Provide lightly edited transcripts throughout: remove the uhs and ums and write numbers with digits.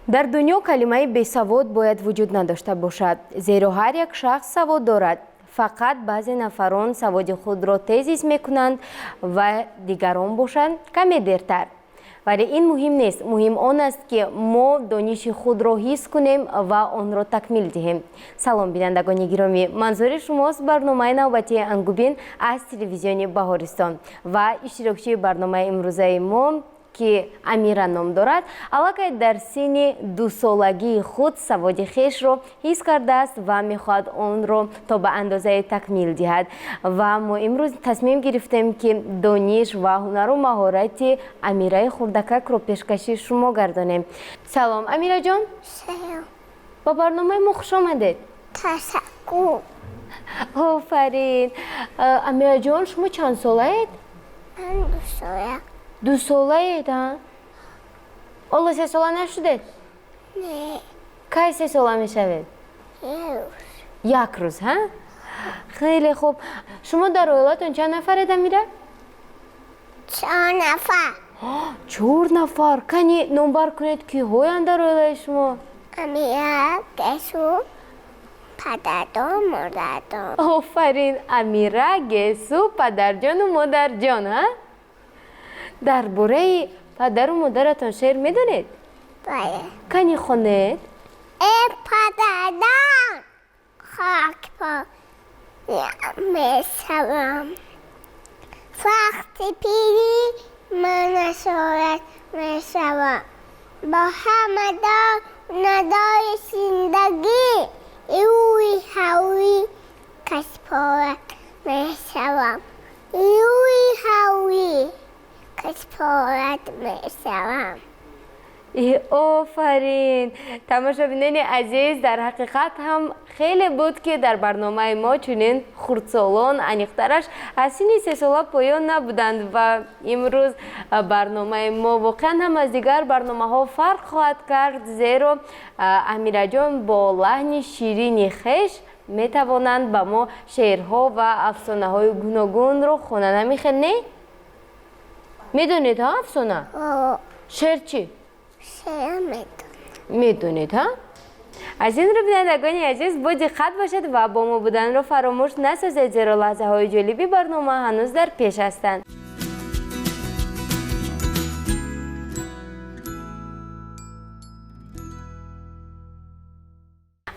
дар дунё калимаи бесавод бояд вуҷуд надошта бошад, зеро ҳар як шахс савод дорад. Фақат баъзе нафарон саводи худро тез ҳис мекунанд ва дигарон бошанд каме дертар. вале ин муҳим нест. Муҳим он аст, ки мо дониши худро ҳис кунем ва онро такмил диҳем. Салом бинандагони гиромӣ, манзури шумост барномаи навбатии Ангубин аз телевизиони Баҳористон ва иштирокчии барномаи имрӯзаи мо ки Амира ном дорад, аллакай дар синни 2 солагии худ саводи хешро ҳис кардааст ва мехоҳад онро то ба андозае такмил диҳад. Ва мо имрӯз тасмим гирифтем, ки дониш ва ҳунару маҳорати Амираи хурдакакро пешкаши шумо гардонем. Салом Амираҷон. Салом. Ба барномаи мо хуш омадед. Ташаккур. Офарин. Амираҷон, шумо чанд солаед? Ман 2 сола. 2 солаед, ҳа? Оло 3 сола нашудед? Не. Кай 3 сола мешавед? Як рӯз, ҳа? Хеле хуб. Шумо дар оилатон чанд нафаред, Амира? 4 нафар. 4 нафар. Кани номбар кунед, киҳоянд дар оилаи шумо? Амира, Гесу, падарҷон, модарҷон. Офарин. Амира, Гесу, падарҷону модарҷон, ҳа? дар бораи падару модаратон шеър медонед? Бале. Кани хонед? Падардан, хак по месавам. Вақти пири ман асорат месавам. Ба ҳамадар надаи зиндагӣ рӯи ҳавӣ каспорат месавам. Рӯи ҳавӣ каспорат месавам. офарин. Тамошобинони азиз, дар ҳақиқат ҳам хеле буд, ки дар барномаи мо чунин хурдсолон, аниқтараш аз синни 3 сола поён набуданд ва имрӯз барномаи мо воқеан ҳам аз дигар барномаҳо фарқ хоҳад кард, зеро Амираҷон бо лаҳни ширини хеш метавонанд ба мо шеърҳо ва афсонаҳои гуногунро хона. Намехел, не? медонед, ҳа, афсона? шеър чӣ? Шеър медонам. медонед, ҳа? аз инро бинандагони азиз бо диққат бошед ва бо мо буданро фаромӯш насозед, зеро лаҳзаҳои ҷолиби барнома ҳанӯз дар пеш ҳастанд.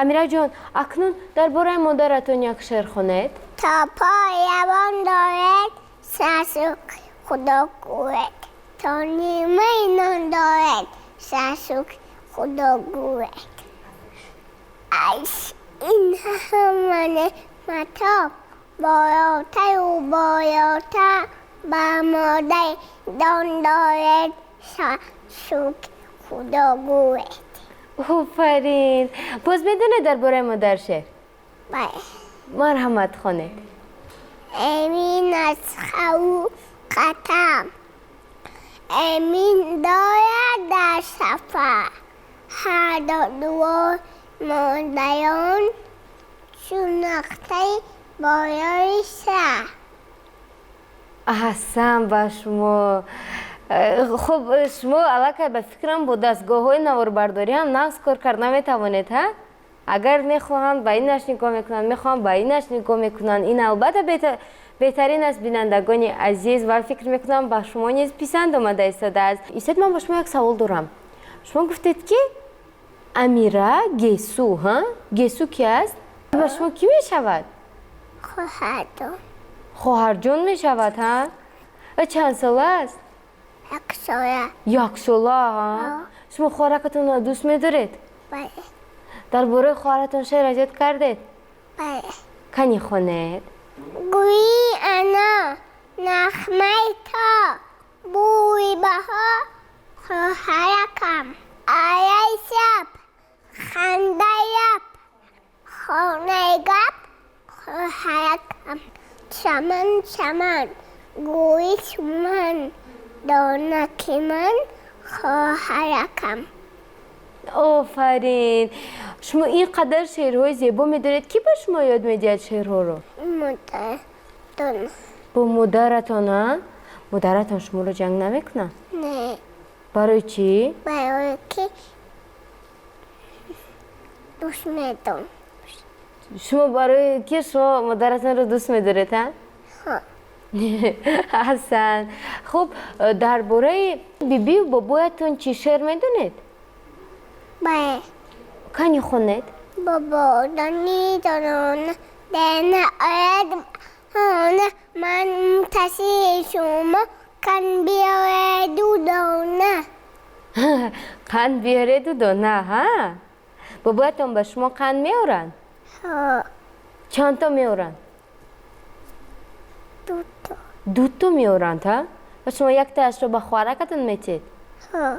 Амираҷон, акнун дар бораи модаратон як шеър хонед? Та появон доред, сасук худо гӯед. То нимаи нон доред, сасук худо гӯед. аз ин ҳамаи матоб болотару болотар ба модар дон доред, сасук худо гӯед. офарин. боз медонед дар бораи модар шеър? Бале. марҳамат, хонед. امین از خو قطم امین دارد در سفر هر دوار مادران چون نقطه بالای سر. аҳсан ба шумо. хуб, шумо аллакай ба фикрам бо дастгоҳҳои наворбардорӣ ҳам нағз кор карда метавонед, ҳа? агар мехоҳанд ба инаш нигоҳ мекунанд, мехоҳанд ба инаш нигоҳ мекунанд. ин албатта беҳтарин аст. бинандагони азиз, ва фикр мекунам ба шумо низ писанд омада истодааст. истед, ман ба шумо як савол дорам. шумо гуфтед ки Амира Гесу, ҳа? Гесу ки аст? ба шумо кӣ мешавад? خواهدم хоҳарҷон мешавад, ҳа? ва чанд сола аст? یک ساله. 1 сола, ҳа? шумо хоҳаракатонро дӯст медоред? بله дар бораи хоҳаратон шеър азиёд кардед? بله. кани хонед. گویی انا نخمه تا بوی بها خواهرکم آیای شب خنده یب خانه گپ خواهرکم چمن چمن گویی چمن دانکی من خواهرکم. офарин. шумо ин қадар шеърҳои зебо медонед. кӣ ба шумо ёд медиҳад шеърҳоро? مادرم. бо модаратон, ҳа? модаратон шуморо ҷанг намекунад? نه барои чӣ? برای که دوست میدارم. شما برای کی شما مادرتان رو دوست می‌دارید ها؟ ها. حسن. خب درباره بیبی و بابایتون چی شعر میدونید؟ بله. کنی خونید؟ بابا دانی دارن دهنه آید هانه من منتظر شما کن بیاره دودانه. قند بیاره دودانه ها؟ بابایتون به شما قند میارن؟ ها. چند تا میارن؟ دوتا. 2 تا میارن ها؟ و شما یک تاش رو به خوارکتون میتید؟ ها.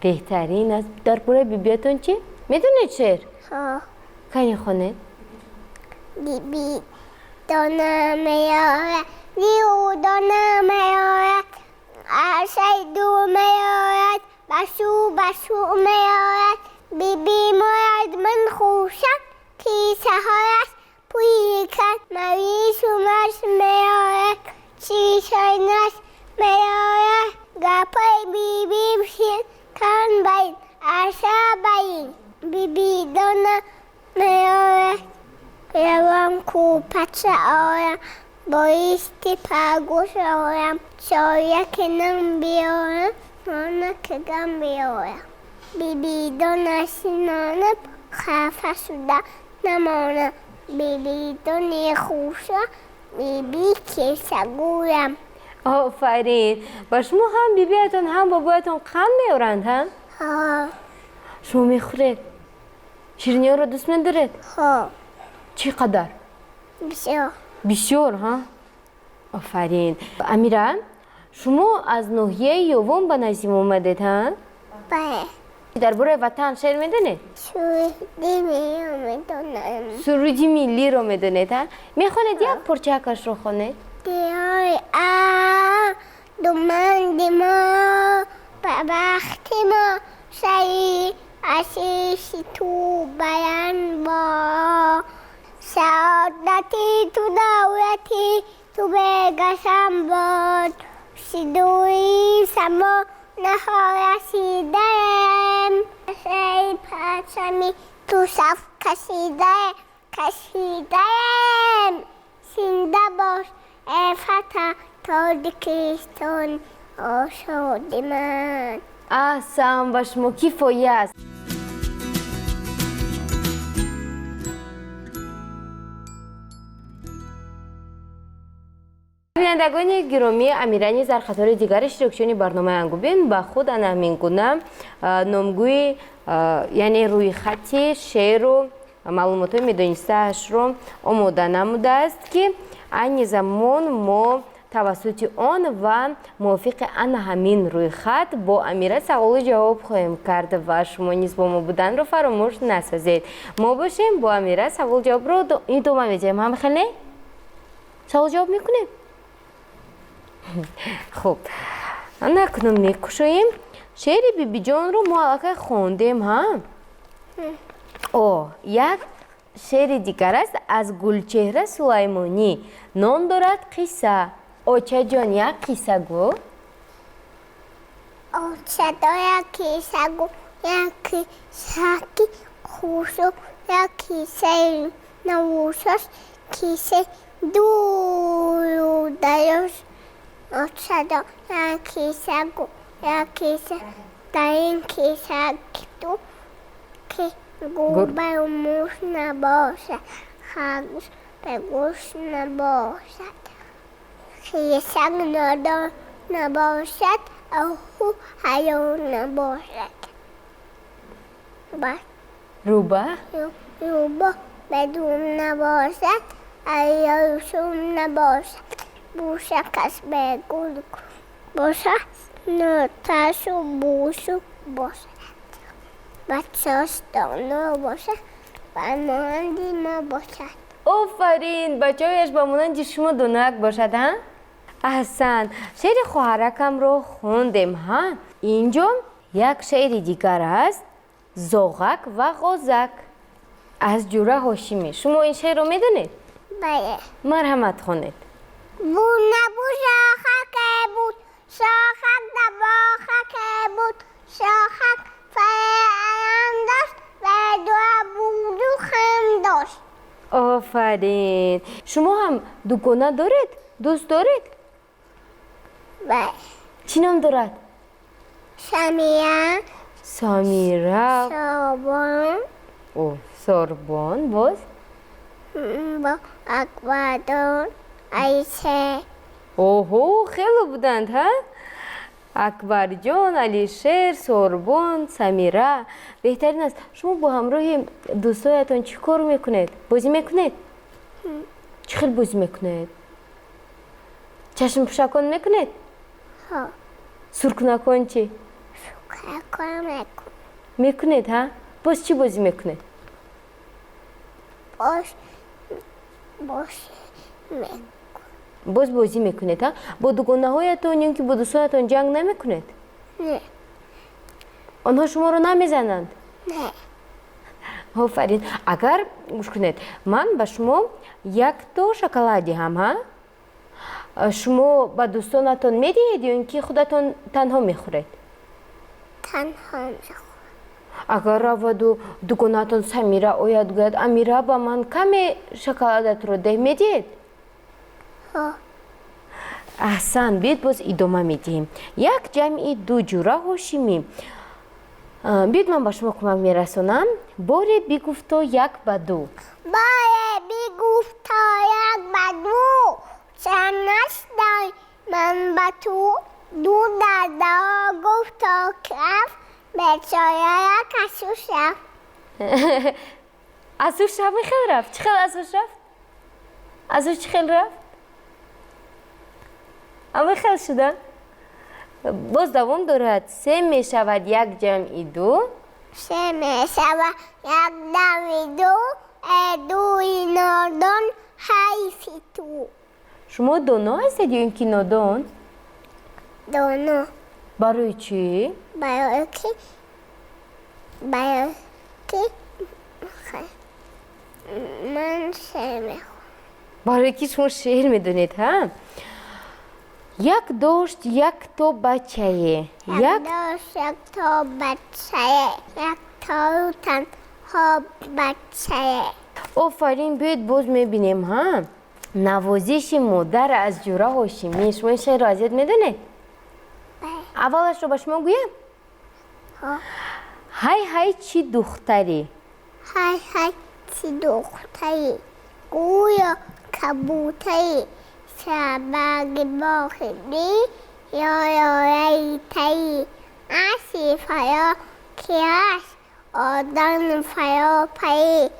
بهترین است. درباره بیبیتون چی؟ میدونید شعر؟ ها. کنی خونید؟ بیبی دانه میاره لیو دانه میاره عرصه دو میاره بسو میاره بیبی مرد من خوشم کیسه هایش پوی کن موی شمش میاره چیشه نش میاره گپای بیبی بشین کن بین عرصه بین بیبی دانه میاره روم کوپچه آرم بایستی پرگوش آرم شایه که نم بیارم نانه که گم بیارم بیبی دو نشینانم خفه شده نمانم بیبی دو نیخوشه بیبی کیسه گورم. آفرین. با شما هم بیبیتون هم بابایتون قند میارند هم؟ ها. شما میخورید؟ شیرینی ها رو دوست ندارید؟ ها. چقدر؟ بسیار. بسیار ها؟ آفرین. امیرا شما از ناحیه یوم به نظیم اومدید ها؟ بله. درباره وطن شعر میدونید؟ سرودی میدونم. سرودی ملی رو میدونید ها؟ میخونید یک پرچکش رو خونید؟ دیای دومن دیما ببختی ما شایی عشیشی تو بیان با سعادتی تو دولتی تو بگشم باد شیدوی سما نهارسیدم شایی پرچمی تو صف کشیدم سینده باش ای فتح تاج کریستان آشاد من. احسن و شما کیفایی است. بینندگان گرامی، امیرانی در خطر دیگر اشتراکچیانی برنامه انگوبین با خود همین گونه نامگوی یعنی روی خطی شعر و معلومات میدانسته اش رو آماده نموده است که این زمان ما توسط آن و موافق آن همین روی خط با امیره سوال جواب خواهیم کرد و شما نیز با ما بودن رو فراموش نسازید. ما باشیم با امیره سوال جواب رو ادامه میدیم. هم خیلی سوال جواب میکنیم. خب نکنم میکشویم. شعر بیبی جان رو ما الان خوندیم هم. یک شعر دیگر است از گلچهره سلیمانی. نام دارد قصه. آچه جان یک قصه گو. آچه دارد قصه گو یک قصه خوشو یک قصه نوشش قصه دور دایش آچه دارد قصه گو یک قصه در این قصه تو که گو بر موش نباشد خرگوش به گوش نباشد قصه نادان نباشد او حیوان نباشد روبه روبه بدون نباشد ایاشون نباشد بوشه کس به گل باشد نتش و بوشو باشد بچه‌اش دانا باشد و مانندی ما باشد. آفرین. بچه هایش با مانند شما دونک باشد ها؟ احسن. شعر خواهرکم رو خوندیم ها. اینجا یک شعر دیگر است. زاغک و غازک از جوره هاشمی. شما این شعر رو میدونید؟ بله. مرحمت خونید. بود نبود شاخک بود شاخک نباخک بود شاخک فرعیان داشت و دو بود آفرین. شما هم دکانه دارید؟ دوست دارید؟ بله. چی نام دارد؟ سمیه. سمیرا. صابون. او سوربون باز؟ با اکوادون. ایسه. اوهو خیلی بودند ها؟ اکبر جان، علیشیر، سوربون، سمیرا. بهترین است شما با همراه دوستایتان چی کار میکنید؟ بازی میکنید؟ چی خیلی بازی میکنید؟ چشم پوشکان میکنید؟ ها. سرکنکان چی؟ کار میکن. میکنید ها؟ باز چی بازی میکنید؟ باش میکن. باز بازی میکنید ها؟ با دوگانه هایتان یا که با دوستایتان جنگ نمیکنید؟ نه. آنها شما رو نمیزنند؟ نه. آفرین. اگر گوش کنید من به شما یک تا شکلادی هم ها؟ شما به دوستانتان میدهید یا اینکه خودتان تنها میخورید؟ تنها میخورم. اگر رود و دکانتان سمیرا آید گوید امیرا به من کمی شکلادت رو ده میدید؟ ها. احسن. بیاید باز ادامه میدیم. یک جمعی دو جوره هاشمی. بیاید من به شما کمک میرسونم. باره بگفتا یک به دو. باره بگفتا یک به دو. چنش دای من به تو. دو در دوا گفتا کف. بیچاره کسوش رفت. ازوش همه خیلی رفت. چه خیلی ازوش رفت؟ ازوش چه خیلی رفت؟ همه خیلی شده؟ باز دوام دارد. سه می شود یک جمعی دو. سه می شود یک جمعی دو. دوی نادان حیفی تو. شما دانا هستید یا اینکه نادان؟ دانا. برای چی؟ برای که من شعر میخونم. برای که شما شعر میدونید ها؟ یک داشت یک تا بچه. یک داشت یک تا بچه. یک تا تنها بچه. آفرین. بیاید باز میبینیم ها؟ نوازش مادر از جوره هاشمی. شما این شعر رو ازید میدونید؟ اولش رو به شما گویم. های های چی دختری. های های چی دختری. گویا کبوتری. شبک باخری. یا تایی. اسی فیا کیاش. آدم فیا پایی.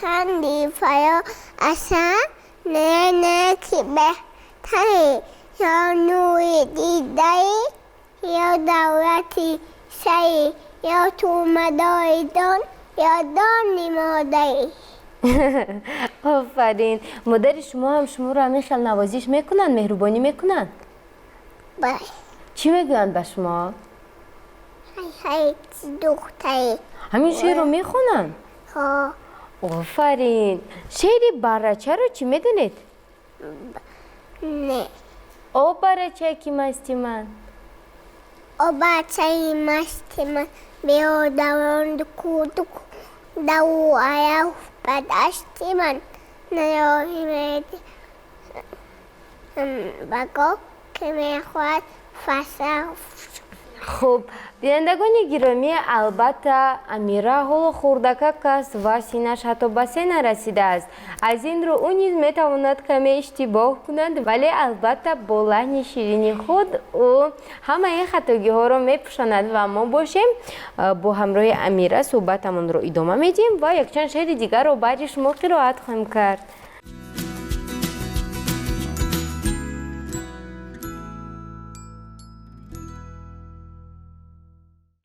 کندی فیا اصلا. نه که بهتری. یا نوی دیدایی. یا دولتی شایی. یا تو مدای دان. یا دانی مادایی. آفرین. مادر شما هم شما رو همین خیلی نوازش میکنن؟ مهربانی میکنن؟ بله. چی میگوین به شما؟ های چی دختری. همین شعر رو میخونن؟ ها. آفرین. شعر برچه رو چی میدونید؟ نه. او برچه کی مستی من؟ او بچه مستی من. بیا دوران دکو دو آیا بدشتی من. نیایی میدی بگو که میخواد فسا. خب بینندگان گرامی، البته امیرا حال خوردکک است و سینه‌اش حتی به سه نرسیده است. از این رو او نیز میتواند کمی اشتباه کند، ولی البته با لحن شیرین خود او همه این خطاگی ها را میپوشاند و ما باشیم با همراه امیرا صحبتمون رو ادامه میدیم و یک چند شعر دیگر رو بعد شما قرائت خواهیم کرد.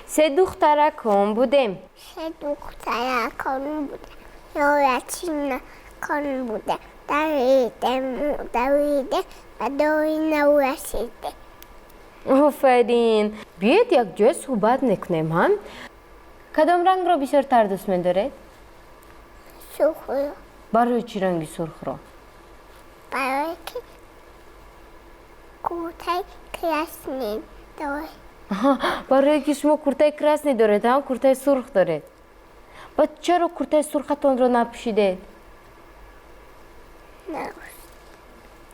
سه دخترکان بودیم. سه دخترکان بودیم. یارچین کن بوده. دویده و دوی نورسیده. آفرین. بیاید یک جای صحبت نکنیم هم. کدام رنگ را بیشتر دوست می‌دارید؟ سرخ رو. برای چی رنگی سرخ را؟ برای که کورتای کراسنی داره. برای که شما کورتای کراسنی دارید ها؟ کورتای سرخ دارید. و چرا کورتای سرختان را نپوشیدید؟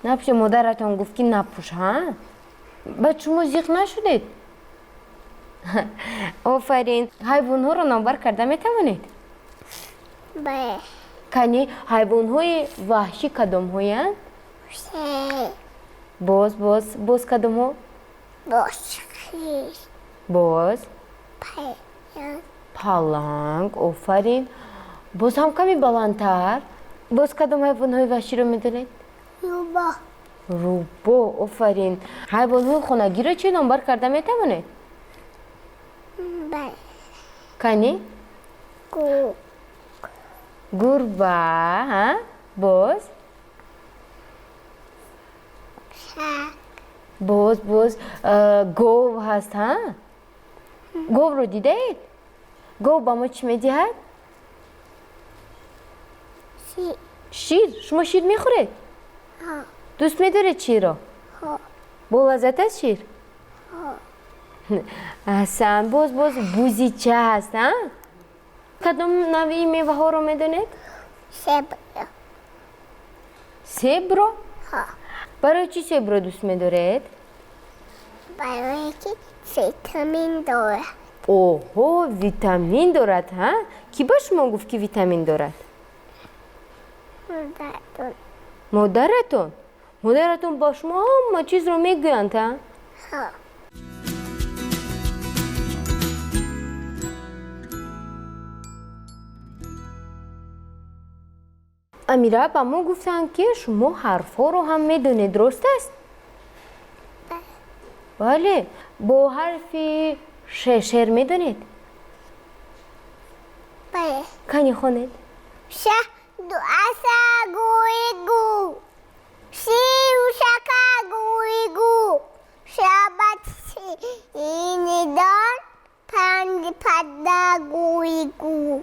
نپوشه. مادرتان گفت که نپوش ها؟ بعد شما زیق نشدید؟ آفرین. حیوان ها رو نامبر کرده میتوانید؟ بله. کنی حیوان های وحشی کدام های هست؟ باز کدام ها؟ باز پلنگ. آفرین. باز هم کمی بلندتر. باز کدام حیوان های وحشی رو میدونید؟ روباه. آفرین. حیوان های خانگی رو چی نامبر کرده میتوانید؟ بله. کنی؟ گربه. ها؟ باز گاو هست ها؟ گاو رو دیدید؟ گاو با ما چی میدهد؟ شیر. شما شیر میخورید؟ دوست میدارید شیر رو؟ با لذت است شیر؟ احسن. باز بوزیچه هست ها؟ کدام نوعی میوه ها رو میدونید؟ سیب رو؟ برای چی سیب رو دوست میدارید؟ برای که ویتامین دارد. اوه ویتامین دارد ها؟ کی با شما گفت که ویتامین دارد؟ مادرتون با شما همه چیز رو میگویند ها؟ امیره با ما گفتن که شما حرفا رو هم میدونید، درست است؟ بله. با حرفی شعر میدونید؟ بله. کنی خونید؟ دو عسا گوی گو، شیر و شکر گوی گو، شربت سینی دار، پنج پده گوی گو.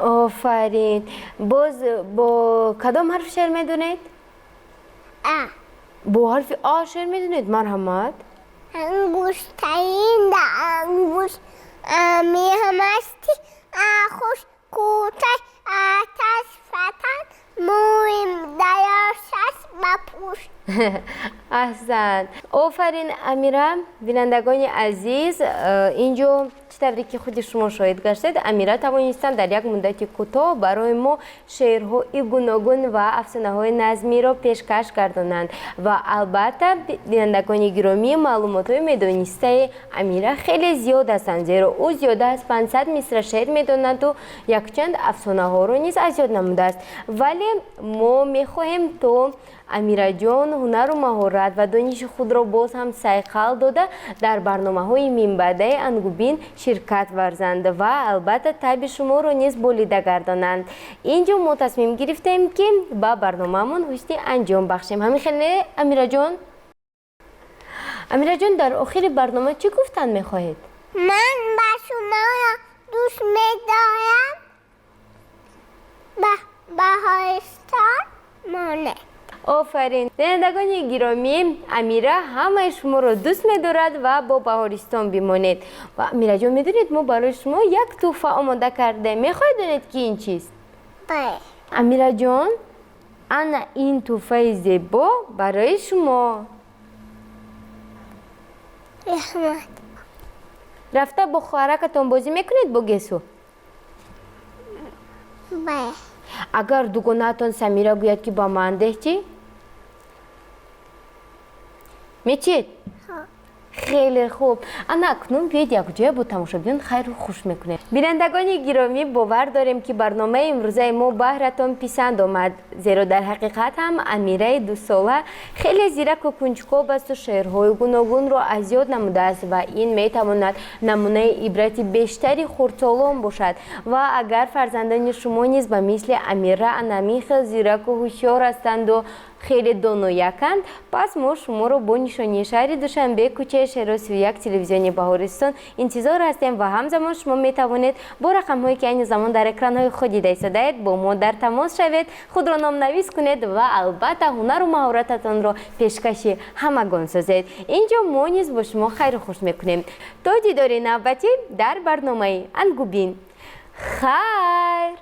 آفرین. باز با کدام حرف شعر میدونید؟ با حرف آ شعر میدونید؟ مرحمت. انگوش ترین در انگوش می همستی آخوش کوته آتش فتن مویم دیاشش بپوش. احسن. آفرین امیره. بینندگان عزیز، اینجا چطوری که خود شما شاهد گشتید، امیره توانستند در یک مدت کوتاه برای ما شعرهای گوناگون و افسانه های نظمی را پیشکش گردانند و البته بینندگان گرامی، معلومات های میدانسته امیره خیلی زیاد هستند، زیرا او زیاده از 500 مصرع شعر میداند و یک چند افسانه ها را نیز از یاد نموده است. ولی ما میخواهیم تو امیره جان هنر و مهارت و دانش خود را باز هم سیقل داده در برنامه های منبع انگوبین شرکت ورزند و البته طیب شما را نیز بولیده گردانند. اینجا ما تصمیم گرفتیم که با برنامه‌مون هستی انجام بخشیم. همین خیلی امیره جان. امیره جان در آخر برنامه چی گفتن میخواهید؟ من با شما دوست می‌دارم. بهارستان مانه. آفرین. بینندگان گرامی، امیره همه شما رو دوست می‌دارد و با بهارستان بمانید. و امیره جان می‌دونید ما برای شما یک تحفه آماده کرده. می‌خواهید دونید که این چیست؟ بله. امیره جان، انا این تحفه زیبا برای شما. رحمت. رفته با خواهرکتان بازی میکنید با گسو؟ بله. اگر دوگانه‌تان سمیرا گوید که با من ده چی؟ میچید؟ خیلی خوب. انا اکنون بیاید یک جای با تماشاگران خیر و خوش میکنه. بینندگان گرامی، باور داریم که برنامه امروزه ما بهرتان پسند آمد، زیرا در حقیقت هم امیره 2 ساله خیلی زیرک و کنجکاو است و شعرهای گوناگون را از یاد نموده است و این میتواند نمونه عبرت بیشتری خردسالان باشد و اگر فرزندان شما نیز به مثل امیره انمیخ زیرک و هوشیار هستند و خیلی دانایکند، پس ما شما رو با نشانی شهر دوشنبه کوچه شهر 31 تلویزیون بهارستان انتظار هستیم و همزمان شما می توانید با رقم هایی که این زمان در اکران های خود دیده اید با ما در تماس شوید، خود را نام نویس کنید و البته هنر و مهارتتان را پیشکش همگان سازید. اینجا ما نیز با شما خیر و خوش میکنیم. تا دیدار نوبتی در برنامه انگوبین. خیر.